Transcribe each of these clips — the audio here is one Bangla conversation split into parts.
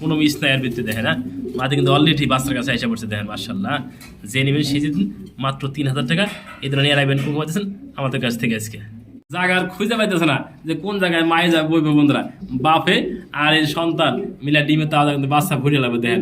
কোনো মিস নাই এর ভিতরে দেখেন। মাঝে কিন্তু অলরেডি বাচ্চার কাছে এসে পড়ছে দেখেন মাশাআল্লাহ। যে নেবেন সেই দিন মাত্র 3000 টাকা এই ধরনের নিয়ে রাখবেন কোন পাচ্ছেন আমাদের কাছ থেকে আজকে। জায়গার খুঁজে পাইতেছে না যে কোন জায়গায় মায়ে যাবে বইবে বন্ধুরা, বাপে আর এই সন্তান মিলা ডিমে তাওয়া কিন্তু বাচ্চা ভরিয়ে লাগবে দেখেন।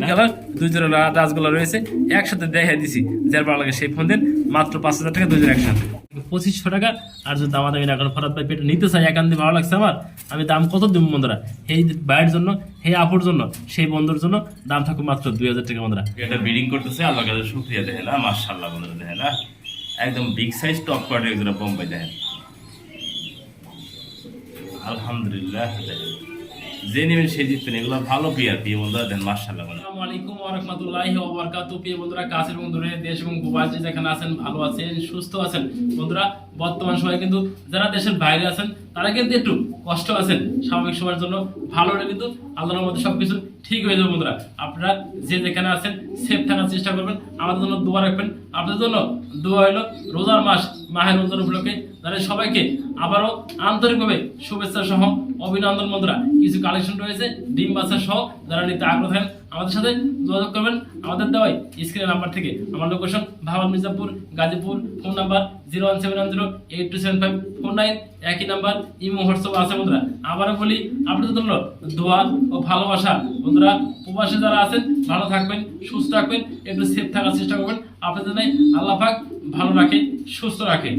দুই জোড়া রাজগুলো রয়েছে একসাথে দেখে দিছি, যার ভালো লাগে সেই ফোন দেন মাত্র 5000 টাকা 2 জোড়া একসাথে 2500 টাকা। আর যদি দামাদামি না করে ফরাত ভাই পেটে নিতে চাই একান্তে ভালো লাগছে আমার, আমি দাম কত দিব বন্ধুরা এই ভাইয়ের জন্য, এই আপুর জন্য, সেই বন্ধুর জন্য দাম থাকুক মাত্র 2000 টাকা বন্ধুরা। এটা ব্রিডিং করতেছে আল্লাহ কাছে শুকরিয়া দেখেন মাশাআল্লাহ বন্ধুরা দেখেন একদম বিগ সাইজ টপ কোয়ালিটির একজন বোম্বাই দেখেন আলহামদুলিল্লাহ। যে নেবেন সেই জিতবেন, এগুলো ভালো পিয়ার প্রিয় বন্ধুরা দেন মাশাআল্লাহ। আসসালামু আলাইকুম ওয়া রাহমাতুল্লাহি ওয়া বারাকাতুহু। প্রিয় বন্ধুরা কাছের এবং দূরে দেশ এবং প্রবাসী যেখানে আছেন ভালো আছেন সুস্থ আছেন বন্ধুরা। বর্তমান সময়ে কিন্তু যারা দেশের বাইরে আছেন তারা কিন্তু একটু কষ্ট আছেন, স্বাভাবিক সময়ের জন্য ভালো হলে কিন্তু আল্লাহর মধ্যে সবকিছু ঠিক হয়ে যাবে বন্ধুরা। আপনারা যে যেখানে আছেন সেফ থাকার চেষ্টা করবেন, আমাদের জন্য দোয়া রাখবেন। আপনাদের জন্য দোয়া হলো রোজার মাস মাহের রমজান উপলক্ষে তাদের সবাইকে আবারও আন্তরিকভাবে শুভেচ্ছা সহ অভিনন্দন বন্ধুরা। কিছু কালেকশন রয়েছে ডিম বাচ্চা সহ, যারা নিতে আগ্রহ থাকেন আমাদের সাথে যোগাযোগ করবেন আমাদের দেওয়াই স্ক্রিনের নাম্বার থেকে। আমার location Bhawal Mirzapur Gazipur, phone number 01710827549, একই নাম্বার ইমো হোয়াটসঅ্যাপ আছে বন্ধুরা। আবারও বলি আপনাদের জন্য দোয়া ও ভালোবাসা বন্ধুরা। প্রবাসে যারা আছেন ভালো থাকবেন, সুস্থ থাকবেন, একটু সেফ থাকার চেষ্টা করবেন। আপনাদের জন্য আল্লাহ পাক ভালো রাখে, সুস্থ রাখে।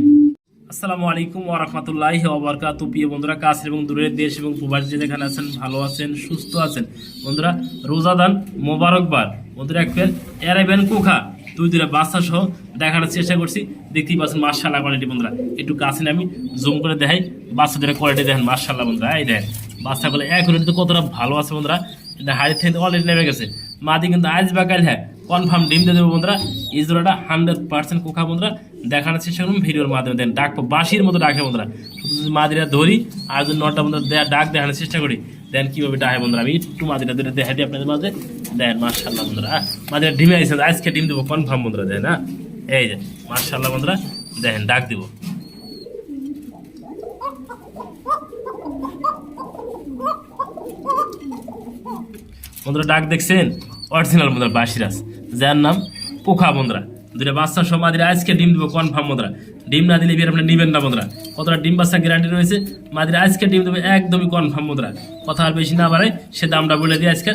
আসসালামু আলাইকুম ওয়া রাহমাতুল্লাহি ওয়া বারাকাতুহু। প্রিয় বন্ধুরা কাছের এবং দূরের দেশ এবং প্রবাসী যেখানে আছেন ভালো আছেন সুস্থ আছেন বন্ধুরা, রোজাদান মোবারকবাদ বন্ধুরা। এক পেয়ার অ্যারাবিয়ান কোকা দুই দুইটা বাচ্চা সহ দেখানোর চেষ্টা করছি, দেখতেই পাচ্ছেন মাশাআল্লাহ কোয়ালিটি বন্ধুরা। একটু কাছে আমি জুম করে দেখাই বাচ্চাদের কোয়ালিটি দেখেন মাশাআল্লাহ বন্ধুরা। এই দেখেন বাচ্চাগুলো অ্যাকুরেট কতটা ভালো আছে বন্ধুরা। এটা হাড়ি থেকে অলরেডি নেমে গেছে, মাদি কিন্তু আজ বা কাল হ্যাঁ কনফার্ম ডিম দিয়ে দেবো বন্ধুরা। এই জোড়াটা 100% কোকা বন্ধুরা দেখানোর চেষ্টা করুন ভিডিওর মাধ্যমে। দেন ডাক বাঁশির মতো ডাকে বন্ধুরা, মাদিরা ধরি আর যদি নটা বন্ধুরা ডাক দেখানোর চেষ্টা করি দেন কীভাবে ডাকে বন্ধুরা। আমি একটু মাদিরা দুটো দেখা দিই আপনাদের মাঝে দেন মাশাআল্লাহ বন্ধুরা। মাদিরা ডিমে আসছে আজকে ডিম দেবো কনফার্ম বন্ধুরা দেন না। এই যে মাশাআল্লাহ বন্ধুরা দেখেন ডাক দিব বন্ধুরা। ডাক দেখছেন অরিজিনাল বন্ধুরা বাসিরাজ, যার নাম পোখা বন্ধুরা। দুটো বাচ্চা সব মাদিরা আজকে ডিম দেবো কনফার্ম বন্ধুরা। ডিম না দিলে বিয়ে আপনি নেবেন না বন্ধুরা। কতটা ডিম বাচ্চা গ্যারান্টি রয়েছে, মাদিরা আজকে ডিম দেবে একদমই কনফার্ম বন্ধুরা। কথা আর বেশি না বাড়ায় সে দামটা বলে দিয়ে আজকে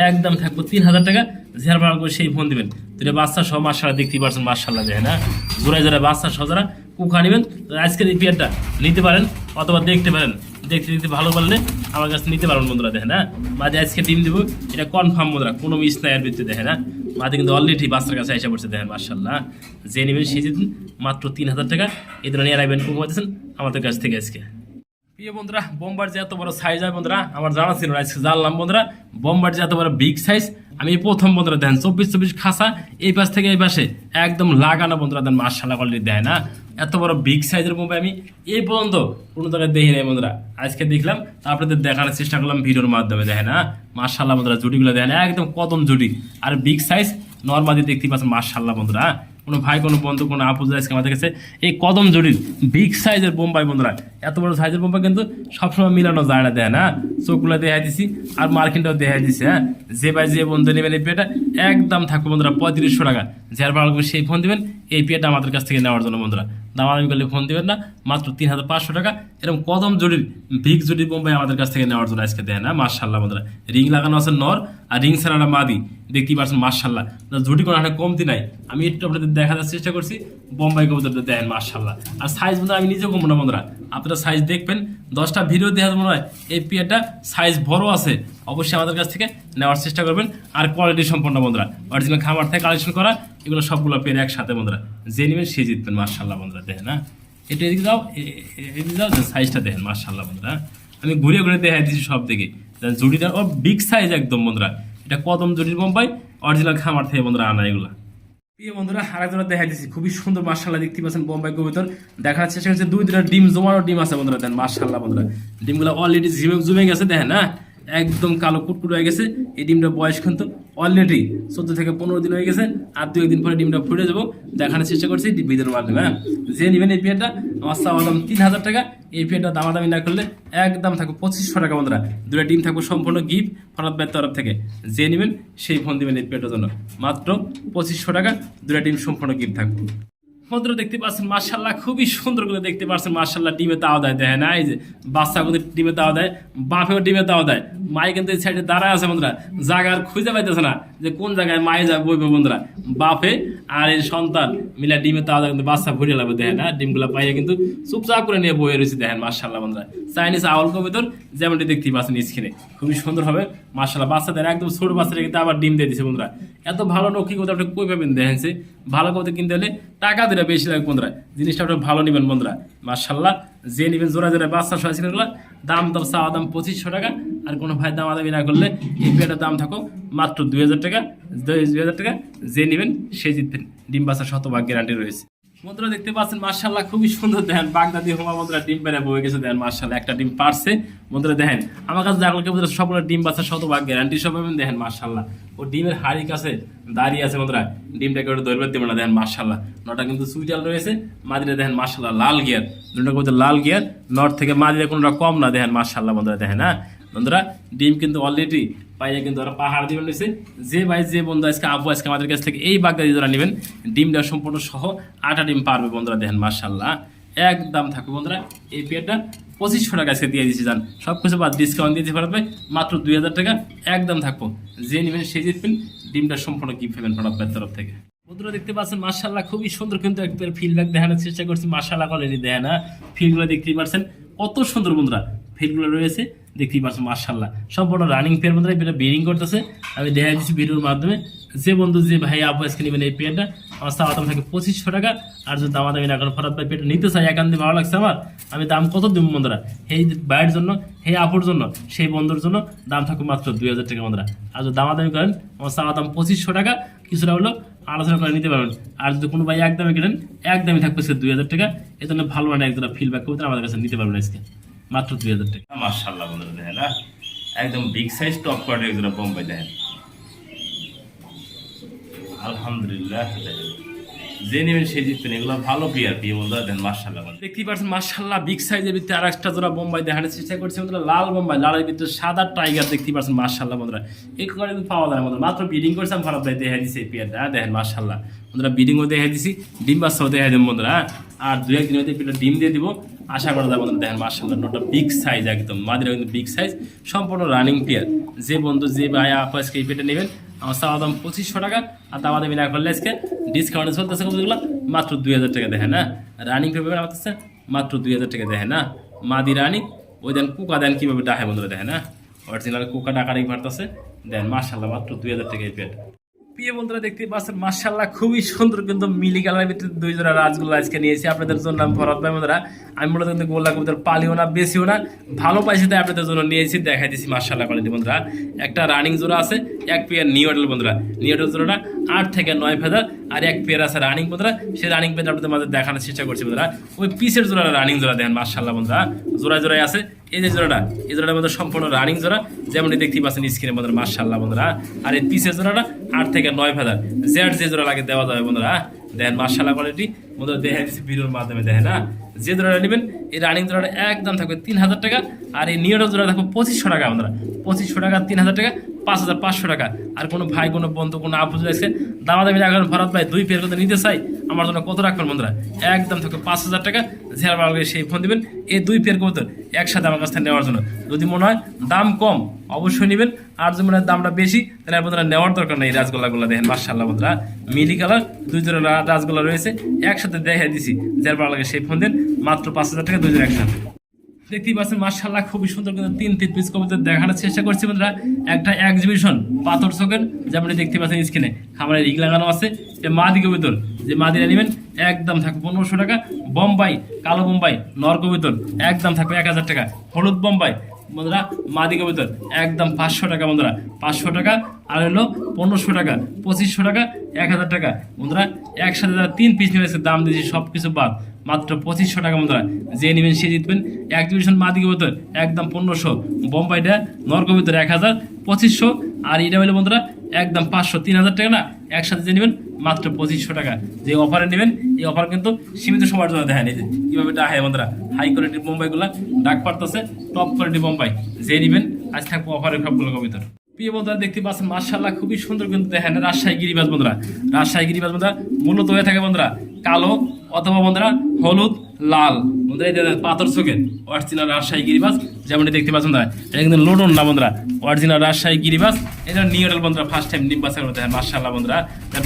একদম থাকবো 3000 টাকা। যার ভাড়া করে সেই ফোন দিবেন। দুটো বাচ্চা সব মাশাআল্লাহ দেখতেই পারছেন মাশাআল্লাহ দেখেন জোড়ায় জোড়ায় বাচ্চা সহ যারা কুখা নেবেন আজকের এই পেয়ারটা নিতে পারেন অথবা দেখতে পারেন। দেখতে দেখতে ভালো পারলে আমার কাছে নিতে পারবেন বন্ধুরা দেখেন মাঝে আজকে ডিম দেবো এটা কনফার্ম বন্ধুরা, কোনো মিস নাই এর ভিতরে দেখেন মাঝে কিন্তু অলরেডি বাচ্চার কাছে এসে পড়ছে দেখেন মাশাআল্লাহ। যে নেবেন সেই দিন মাত্র 3000 টাকা এই ধরনের নিয়ে রাখবেন কোন পাচ্ছেন আমাদের কাছ থেকে আজকে। প্রিয় বন্ধুরা বোম্বার যে এত বড় সাইজ হয় বন্ধুরা আমার জানা ছিল না, আজকে জানলাম বন্ধুরা। বোম্বার যে এত বড় বিগ সাইজ আমি প্রথম বন্ধুরা দেখেন 24 খাসা এই পাশ থেকে এই পাশে একদম লাগানো বন্ধুরা দেন মাশাআল্লাহ কোয়ালিটি দেয় না। এত বড় বিগ সাইজের বোম্বাই আমি এই পর্যন্ত কোনো জায়গায় দেখি নাই বন্ধুরা, আজকে দেখলাম আপনাদের দেখানোর চেষ্টা করলাম ভিডিওর মাধ্যমে দেখেন মাশাআল্লাহ বন্ধুরা। জুটিগুলো দেখেন একদম কদম জুটি আর বিগ সাইজ নর্মালি দেখতে পাচ্ছেন মাশাআল্লাহ বন্ধুরা। কোনো ভাই কোনো বন্ধু কোনো আপু আজকে আমাদের কাছে এই কদম জুড়ির বিগ সাইজের বোম্বাই বন্ধুরা। এত বড় সাইজের বোম্বাই কিন্তু সবসময় মিলানো যায় না দেয় না। চোখগুলো দেখাই দিছি আর মার্কিনটাও দেখাই দিছি যে ভাই যে বন্ধু নেবেন এই পেয়েটা একদম থাকবে বন্ধুরা 3500 টাকা। যার ভালো লাগবে সেই ফোন দিবেন এই পেয়েটা আমাদের কাছ থেকে নেওয়ার জন্য বন্ধুরা। দামাদামি করলে ফোন দিবেন না, মাত্র 3500 টাকা। এরকম কদম জুড়ির বিগ জুটির বোম্বাই আমাদের কাছ থেকে নেওয়ার জন্য আজকে দেয় না মাশাআল্লাহ বন্ধুরা। রিং লাগানো আছে নর আর রিং ছাড়াটা মাদি দেখতেই পাচ্ছেন মাশাআল্লাহ। জুটি কোনো একটা কমতি নাই, আমি একটু আপনাদের দেখার চেষ্টা করছি বোম্বাই কবুতরটা দেখেন মাশাআল্লাহ। আর সাইজ বন্ধুরা আমি নিজেও কমবো না বন্ধুরা, আপনারা সাইজ দেখবেন 10টা ভিডিও দেখা মনে হয় এই পেয়ারটা সাইজ বড় আছে, অবশ্যই আমাদের কাছ থেকে নেওয়ার চেষ্টা করবেন। আর কোয়ালিটি সম্পন্ন বন্ধুরা, অরিজিনাল খামার থেকে কালেকশন করা এগুলো সবগুলো পেয়ার একসাথে বন্ধুরা। যে নেবেন সে জিতবেন মাশাআল্লাহ বন্ধুরা দেখেন এটা এদিকে যাও এদিকে যাও সাইজটা দেখেন মাশাআল্লাহ বন্ধুরা। আমি ঘুরে ঘুরে দেখাই দিচ্ছি সব দিকে জুটিটা ও বিগ সাইজ একদম বন্ধুরা। এটা কদম জুটির বোম্বাই অরিজিনাল খামার থেকে বন্ধুরা আনা এগুলা। প্রিয় বন্ধুরা আরেকজোড়া দেখাই দিচ্ছি খুবই সুন্দর মাশাআল্লাহ দেখতে পাচ্ছেন বোম্বাই কবুতর। দেখার চেষ্টা করছে দুই দুটা ডিম জমানো ডিম আছে বন্ধুরা দেন মাশাআল্লাহ বন্ধুরা। ডিমগুলো অলরেডি জমে গেছে দেখেন একদম কালো কুটকুট হয়ে গেছে। এই ডিমটা বয়স কিন্তু অলরেডি 14 থেকে 15 দিন হয়ে গেছে, আর 2 দিন পরে ডিমটা ফুটে যাবো। দেখানোর চেষ্টা করছি ভিডিওর মাধ্যমে যে নেবেন এই পেয়ারটা আমার চাওয়া দাম 3000 টাকা। এই পেয়ারটা দামাদামি না করলে একদম থাকবে 2500 টাকা বন্ধুরা। দুটো ডিম থাকবে সম্পূর্ণ গিফট ফরাদ ভাইয়ের তরফ থেকে। যে নেবেন সেই ফোন দিবেন এই পেয়ারটার জন্য, মাত্র 2500 টাকা, দুটো ডিম সম্পূর্ণ গিফট থাকবে। বন্ধুরা দেখতে পাচ্ছেন মাশাআল্লাহ খুবই সুন্দর করে দেখতে পাচ্ছেন মাশাআল্লাহ ডিমে তাও দেয়, দেখেন এই যে বাচ্চা কিন্তু ডিমে তাও দেয়, বাপেও ডিমে তাও দেয়। মাই কিন্তু এই সাইডে দাঁড়ায় আছে বন্ধুরা, জায়গার খুঁজে পাইতেছে না যে কোন জায়গায় মায়ে যায় বইবে বন্ধুরা। বাপে আর এই সন্তান মিলে ডিমে তাও দেয়, কিন্তু বাচ্চা ভরে লাগবে দেখেন না, ডিমগুলা পাইয়ে কিন্তু চুপচাপ করে নিয়ে বয়ে রয়েছে দেখেন মাশাআল্লাহ বন্ধুরা। চাইনিজ আউল কবিতর যেমনটি দেখতেই পাচ্ছেন স্ক্রিনে, খুবই সুন্দর হবে মাশাআল্লাহ। বাচ্চাদের একদম ছোট বাচ্চারা কিন্তু আবার ডিম দিয়ে দিচ্ছে বন্ধুরা। এত ভালো নক্ষী কথা আপনি কই পাবেন দেখেন, ভালো কথা কিনতে হলে টাকা দিলে বেশি লাগবে বন্ধুরা, জিনিসটা আপনি ভালো নেবেন বন্ধুরা মাশাআল্লাহ। যে নেবেন জোড়া জোড়া বাচ্চা সহায়গুলো দাম দর চাওয়া দাম 2500 টাকা। আর কোনো ভাই দামাদামি না করলে এই পেয়ারটার দাম থাকো মাত্র 2000 টাকা। 2000 টাকা যে নেবেন সে জিতবেন, ডিম বাচ্চা শতভাগ গ্যারান্টি রয়েছে। বন্ধুরা দেখতে পাচ্ছেন মাশাআল্লাহ খুবই সুন্দর দেখেন বাগদাদি হোমা বন্ধুরা ডিম পেরে বয়ে গেছে দেখেন মাশাআল্লাহ। একটা ডিম পারছে বন্ধুরা দেখেন, আমার কাছে যাগুলোকে বন্ধুরা সবগুলো ডিম বাচ্চা শতভাগ গ্যারান্টি সব পাবেন দেখেন মাশাআল্লাহ। ও ডিমের হাড়ি কাছে দাঁড়িয়ে আছে বন্ধুরা, ডিমটাকে ওটা ধরবে দেবে না দেখেন মাশাআল্লাহ। নটা কিন্তু সুইটাল রয়েছে, মাদিরা দেখেন মাশাআল্লাহ লাল গিয়ার, দুটো কবুতর লাল গিয়ার, নট থেকে মাদিরা কোনোটা কম না দেখেন মাশাআল্লাহ বন্ধুরা দেখেন। হ্যাঁ বন্ধুরা ডিম কিন্তু অলরেডি পাইয়ে কিন্তু ওরা পাহাড় দিবেন নিয়েছে। যে ভাই যে বন্ধু আজকে আবু আজকে আমাদের কাছ থেকে এই বাগদাদি যারা নেবেন ডিমটা সম্পূর্ণ সহ 8টা ডিম পারবে বন্ধুরা দেখেন মাশাআল্লাহ। একদম থাকবে বন্ধুরা এই পেয়ারটা 2500 টাকা আজকে দিয়ে দিচ্ছি জান, সব কিছু বাদ ডিসকাউন্ট দিতে পারবে মাত্র 2000 টাকা একদম থাকবো। যে নেবেন সে জিতবেন, ডিমটা সম্পূর্ণ গিফট পাবেন আপনার তরফ থেকে। বন্ধুরা দেখতে পাচ্ছেন মাশাআল্লাহ খুবই সুন্দর কিন্তু একবার ফিডব্যাক দেখানোর চেষ্টা করছি মাশাআল্লাহ কোয়ালিটি দেখেন না, ফিলগুলো দেখতেই পাচ্ছেন কত সুন্দর বন্ধুরা ফিলগুলো রয়েছে দেখতেই পাচ্ছেন মাশাআল্লাহ। সম্পূর্ণ রানিং পেয়ার বন্ধুরা এই পেয়ারটা বেরিং করতেছে, আমি দেখা দিচ্ছি ভিডিওর মাধ্যমে। যে বন্ধু যে ভাই আপু আজকে নেবেন এই পেয়ারটা আমার চাওয়া দাম থাকে 2500 টাকা। আর যদি দামাদামি না করেন ফরাদ ভাই পেয়ারটা নিতে চাই একান্তে ভালো লাগছে আমার, আমি দাম কত দেবো বন্ধুরা এই ভাইয়ের জন্য, এই আপুর জন্য, সেই বন্ধুর জন্য দাম থাকবে মাত্র 2000 টাকা বন্ধুরা। আর যদি দামাদামি করেন আমার চাওয়া দাম 2500 টাকা, কিছুটা হলো আলোচনা করে নিতে পারবেন। আর যদি কোনো ভাই একদমই কেনেন একদমই থাকবে সে 2000 টাকা। এই জন্য ভালো মানে একজোড়া ফিডব্যাক করতে আমাদের কাছে নিতে পারবেন আজকে মাত্র 2000 টাকা। মাশাআল্লাহ বন্ধুরা দেখেন না, একদম বিগ সাইজ টপ কোয়ালিটি একজোড়া বোম্বাই দেখেন আলহামদুলিল্লাহ। যে নেবেন সেই জিতবেন, এগুলো ভালো পেয়ার পেয়ে বন্ধুরা দেন মাশাআল্লাহ। দেখতেই পাচ্ছেন মাশাআল্লাহ বিগ সাইজের ভিতরে আর একটা জোড়া বোম্বাই দেখানোর চেষ্টা করছি বন্ধুরা, লাল বোম্বাই, লালের ভিতরে সাদা টাইগার দেখতেই পাচ্ছেন মাশাআল্লাহ বন্ধুরা। এই কোয়ালিটি পাওয়া যায় বন্ধুরা, মাত্র বিডিং করছিলাম ফরাদ ভাই দেখা দিচ্ছে এই পেয়ারটা দেখেন মাশাআল্লাহ বন্ধুরা। বিডিংও দেখা দিছি, ডিম বাচ্চাও দেখা দেবেন বন্ধুরা। আর 2-1 দিনের মধ্যে পেয়ারটা ডিম দিয়ে দিব আশা করা যায় বন্ধুরা দেখেন মাশাআল্লাহ। নটা বিগ সাইজ একদম, মাদিরা কিন্তু বিগ সাইজ, সম্পূর্ণ রানিং পেয়ার। যে বন্ধু যে ভাই আপু আজকে এই পেয়ারটা নেবেন আমার চাওয়া দাম 2500 টাকা। আর দামাদামি না করলে আজকে ডিসকাউন্টে চলতেছে কতগুলো মাত্র 2000 টাকা দেখেন না। রানিং পেপার আমার কাছে মাত্র 2000 টাকা দেখেন না। মাদি রানিং ওই দেন কুকা দেন কীভাবে ডাহে বন্ধুরা দেখেন না, অরিজিনাল কুকা ডাকারই ভারতাছে দেন মাশাআল্লাহ মাত্র 2000 টাকা এই পেট। প্রিয় বন্ধুরা দেখতে পাচ্ছেন মাশাআল্লাহ খুবই সুন্দর কিন্তু মিলি কালারের ভিতরে 2 জোড়া রাজগোল্লা আজকে নিয়েছি আপনাদের জন্য। আমি ফরাদ ভাই বন্ধুরা, আমি মূলত কিন্তু গোল্লা কবুতর পালিও না বেশিও না, ভালো পাইছি তাই আপনাদের জন্য নিয়েছি, দেখাই দিচ্ছি মাশাআল্লাহ কোয়ালিটি বন্ধুরা। একটা রানিং জোড়া আছে, এক পেয়ার নিউডেল বন্ধুরা, নিউডেল জোড়াটা 8 থেকে 9 ফেদার। আর এক পেয়ার আছে রানিং বন্ধুরা, সেই রানিং পেয়ার আপনাদের মাঝে দেখানোর চেষ্টা করছি বন্ধুরা। ওই পিসের জোড়াটা রানিং জোড়া দেখেন মাশাআল্লাহ বন্ধুরা, জোড়ায় জোড়ায় আছে। এই যে জোড়াটা, এই জোড়াটার মধ্যে সম্পূর্ণ রানিং জোড়া যেমনটি দেখতেই পাচ্ছেন স্ক্রিনের বন্ধুরা মাশাআল্লাহ বন্ধুরা। আর এই পিসের জোড়াটা 8 থেকে 9 ফেদার, যে জোড়া লাগে দেওয়া যাবে বন্ধুরা দেখেন মাশাআল্লাহ কোয়ালিটি বন্ধুরা। দেখা দিচ্ছি ভিডিওর মাধ্যমে দেখেন না, যে জোড়াটা নেবেন এই রানিং জোড়াটা একদম থাকবে 3000 টাকা। আর এই নিউডেল জোড়া থাকবে 2500 টাকা বন্ধুরা, 2500 টাকা 3000 টাকা 5500 টাকা। আর কোনো ভাই কোনো বন্ধু কোনো আপু আছে দামাদামি রাখবেন ফরাদ ভাই 2 পেয়ার কথা নিতে চাই আমার জন্য কত রাখবেন বন্ধুরা, একদম থাকবে 5000 টাকা। যারা ভালো লাগে সেই ফোন দিবেন এই 2 পেয়ার কবুতর একসাথে আমার কাছ থেকে নেওয়ার জন্য। যদি মনে হয় দাম কম অবশ্যই নেবেন, আর যদি মনে হয় দামটা বেশি তাহলে বন্ধুরা নেওয়ার দরকার নেই। রাজগোল্লাগুলো দেখেন মাশাআল্লাহ বন্ধুরা, মিলি কালার 2 জোড়া রাজগোল্লা রয়েছে একসাথে দেখাই দিছি, যারা ভালো লাগে সেই ফোন দেন মাত্র 5000 টাকা 2 জোড়া একসাথে। দেখতেই পাচ্ছেন মাশাআল্লাহ খুবই সুন্দর কিন্তু 3 পিস কবুতর দেখানোর চেষ্টা করছি বন্ধুরা। একটা এক্সিবিশন পাথর চোখের যেমন দেখতে পাচ্ছেন স্ক্রিনে, খামারের রিগ লাগানো আছে। যে মাদি কবুতর যে মাদিরা নেবেন একদম থাকবে 1500 টাকা। বোম্বাই কালো বোম্বাই নর কবুতর একদম থাকবে 1000 টাকা। হলুদ বোম্বাই বন্ধুরা মাদি কবুতর একদম 500 টাকা বন্ধুরা, 500 টাকা। আর হলো 1500 টাকা, 2500 টাকা, 1000 টাকা বন্ধুরা। একসাথে যারা 3 পিস নিয়েছে দাম দিয়েছি সব কিছু বাদ মাত্র 2500 টাকা বন্ধুরা। যে নেবেন সে জিতবেন। এক্সিবিশন মাদি কবুতর একদম 1500, বোম্বাইটা নর কবুতর 1000, 2500। আর এটা হলো বন্ধুরা একদম 500, 3000 টাকা না, একসাথে যে নেবেন মাত্র 2500 টাকা। যে অফারে নেবেন এই অফার কিন্তু সীমিত সময়ের জন্য দেখা নিয়েছে কীভাবে এটা হয় বন্ধুরা হাই কোয়ালিটির বোম্বাইগুলা ডাক পারতেছে, টপ কোয়ালিটি বোম্বাই যে নিবেন আজ থাকবো অফারের সবগুলো কবিতর। প্রিয় বন্ধুরা দেখতে পাচ্ছেন মাশাআল্লাহ খুবই সুন্দর কিন্তু দেখেন রাজশাহী গিরিবাজ বন্ধুরা, রাজশাহী গিরিবাজ বন্ধুরা মূলত হয়ে থাকে বন্ধুরা কালো অথবা বন্ধুরা হলুদ লাল বন্ধুরা, এটা পাথর চোখের অরিজিনাল রাজশাহী গিরিবাজ যেমন দেখতে পাচ্ছেন বন্ধুরা, এটা কিন্তু লোডন না বন্ধুরা, অরিজিনাল রাজশাহী গিরিবাজ। এটা নিউডাল বন্ধুরা ফার্স্ট টাইম ডিম বাচ্চা দেখেন মাশাআল্লাহ বন্ধুরা,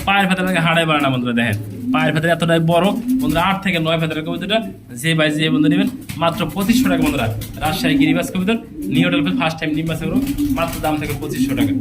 পায়ের ভেতরে হাড়াই বাড়ে না বন্ধুরা, দেখেন পায়ের ভেতরে এতটাই বড় বন্ধুরা, 8 থেকে 9 ভেতরের কবিতাটা যে ভাই যে বন্ধু নেবেন মাত্র 2500 টাকা বন্ধুরা। রাজশাহী গিরিবাজ কবিতর নিউডাল ফার্স্ট টাইম ডিম বাচ্চা মাত্র দাম থেকে 2500 টাকা।